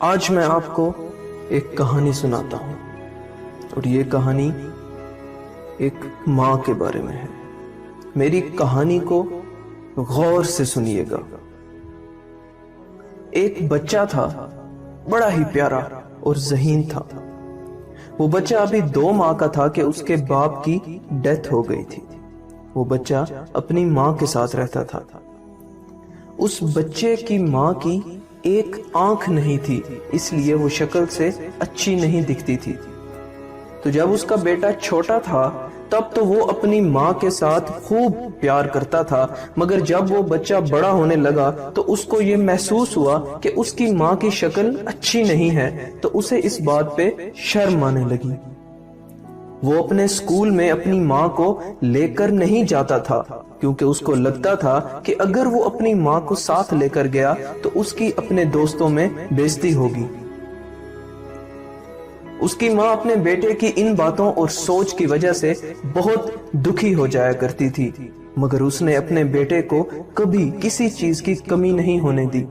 آج میں آپ کو ایک کہانی سناتا ہوں اور یہ کہانی ایک ماں کے بارے میں ہے۔ میری کہانی کو غور سے سنیے گا۔ ایک بچہ تھا، بڑا ہی پیارا اور ذہین تھا۔ وہ بچہ ابھی 2 ماہ کا تھا کہ اس کے باپ کی ڈیتھ ہو گئی تھی۔ وہ بچہ اپنی ماں کے ساتھ رہتا تھا۔ اس بچے کی ماں کی ایک آنکھ نہیں تھی، اس لیے وہ شکل سے اچھی نہیں دکھتی تھی۔ تو جب اس کا بیٹا چھوٹا تھا تب تو وہ اپنی ماں کے ساتھ خوب پیار کرتا تھا، مگر جب وہ بچہ بڑا ہونے لگا تو اس کو یہ محسوس ہوا کہ اس کی ماں کی شکل اچھی نہیں ہے، تو اسے اس بات پہ شرم آنے لگی۔ وہ اپنے سکول میں اپنی ماں کو لے کر نہیں جاتا تھا، کیونکہ اس کو لگتا تھا کہ اگر وہ اپنی ماں کو ساتھ لے کر گیا تو اس کی اپنے دوستوں میں بے عزتی ہوگی۔ اس کی ماں اپنے بیٹے کی ان باتوں اور سوچ کی وجہ سے بہت دکھی ہو جایا کرتی تھی، مگر اس نے اپنے بیٹے کو کبھی کسی چیز کی کمی نہیں ہونے دی۔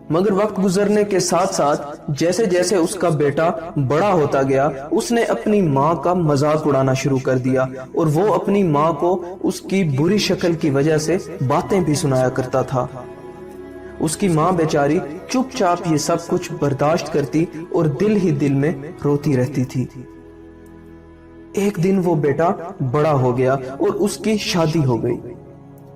مگر وقت گزرنے کے ساتھ ساتھ جیسے جیسے اس کا بیٹا بڑا ہوتا گیا، اس نے اپنی ماں کا مذاق اڑانا شروع کر دیا، اور وہ اپنی ماں کو اس کی بری شکل کی وجہ سے باتیں بھی سنایا کرتا تھا۔ اس کی ماں بیچاری چپ چاپ یہ سب کچھ برداشت کرتی اور دل ہی دل میں روتی رہتی تھی۔ ایک دن وہ بیٹا بڑا ہو گیا اور اس کی شادی ہو گئی۔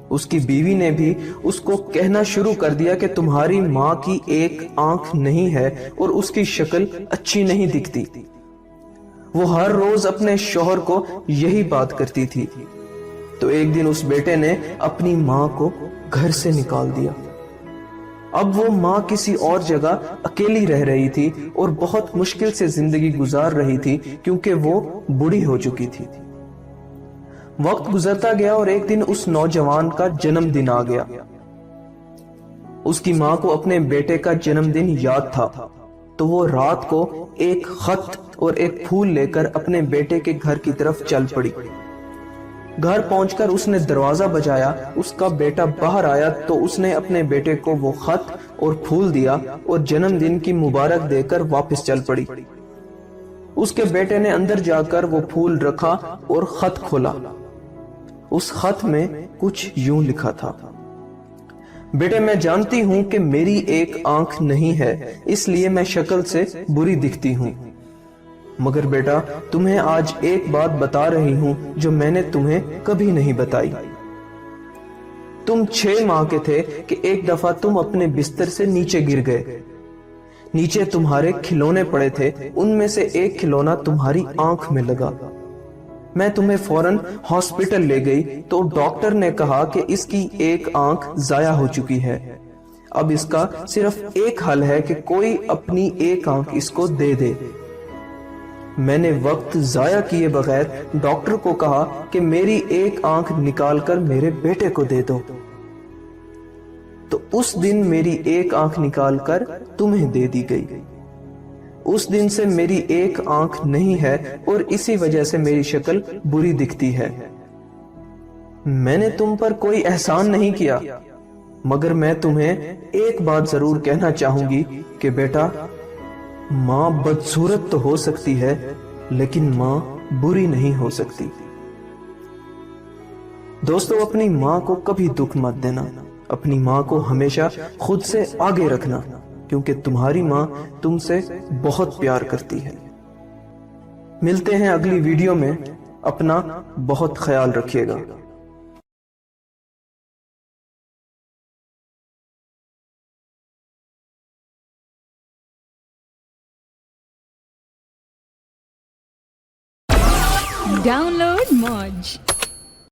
اس کی بیوی نے بھی اس کو کہنا شروع کر دیا کہ تمہاری ماں کی ایک آنکھ نہیں ہے اور اس کی شکل اچھی نہیں دکھتی۔ وہ ہر روز اپنے شوہر کو یہی بات کرتی تھی۔ تو ایک دن اس بیٹے نے اپنی ماں کو گھر سے نکال دیا۔ اب وہ ماں کسی اور جگہ اکیلی رہ رہی تھی اور بہت مشکل سے زندگی گزار رہی تھی، کیونکہ وہ بوڑھی ہو چکی تھی۔ وقت گزرتا گیا اور ایک دن اس نوجوان کا جنم دن آ گیا۔ اس کی ماں کو اپنے بیٹے کا جنم دن یاد تھا، تو وہ رات کو ایک خط اور ایک پھول لے کر اپنے بیٹے کے گھر کی طرف چل پڑی۔ گھر پہنچ کر اس نے دروازہ بجایا۔ اس کا بیٹا باہر آیا تو اس نے اپنے بیٹے کو وہ خط اور پھول دیا اور جنم دن کی مبارک دے کر واپس چل پڑی۔ اس کے بیٹے نے اندر جا کر وہ پھول رکھا اور خط کھولا۔ اس خط میں کچھ یوں لکھا تھا: بیٹے، میں جانتی ہوں کہ میری ایک آنکھ نہیں ہے، اس لیے میں شکل سے بری دکھتی ہوں، مگر بیٹا تمہیں آج ایک بات بتا رہی ہوں جو میں نے تمہیں کبھی نہیں بتائی۔ تم 6 ماہ کے تھے کہ ایک دفعہ تم اپنے بستر سے نیچے گر گئے۔ نیچے تمہارے کھلونے پڑے تھے، ان میں سے ایک کھلونا تمہاری آنکھ میں لگا۔ میں تمہیں فوراً ہاسپٹل لے گئی تو ڈاکٹر نے کہا کہ اس کی ایک آنکھ ضائع ہو چکی ہے۔ اب اس کا صرف ایک حل ہے کہ کوئی اپنی ایک آنکھ اس کو دے دے۔ میں نے وقت ضائع کیے بغیر ڈاکٹر کو کہا کہ میری ایک آنکھ نکال کر میرے بیٹے کو دے دو، تو اس دن میری ایک آنکھ نکال کر تمہیں دے دی گئی۔ اس دن سے میری ایک آنکھ نہیں ہے اور اسی وجہ سے میری شکل بری دکھتی ہے۔ میں نے تم پر کوئی احسان نہیں کیا، مگر میں تمہیں ایک بات ضرور کہنا چاہوں گی کہ بیٹا، ماں بدصورت تو ہو سکتی ہے لیکن ماں بری نہیں ہو سکتی۔ دوستو، اپنی ماں کو کبھی دکھ مت دینا، اپنی ماں کو ہمیشہ خود سے آگے رکھنا، کیونکہ تمہاری ماں تم سے بہت پیار کرتی ہے۔ ملتے ہیں اگلی ویڈیو میں، اپنا بہت خیال رکھیے گا۔ Download Moj.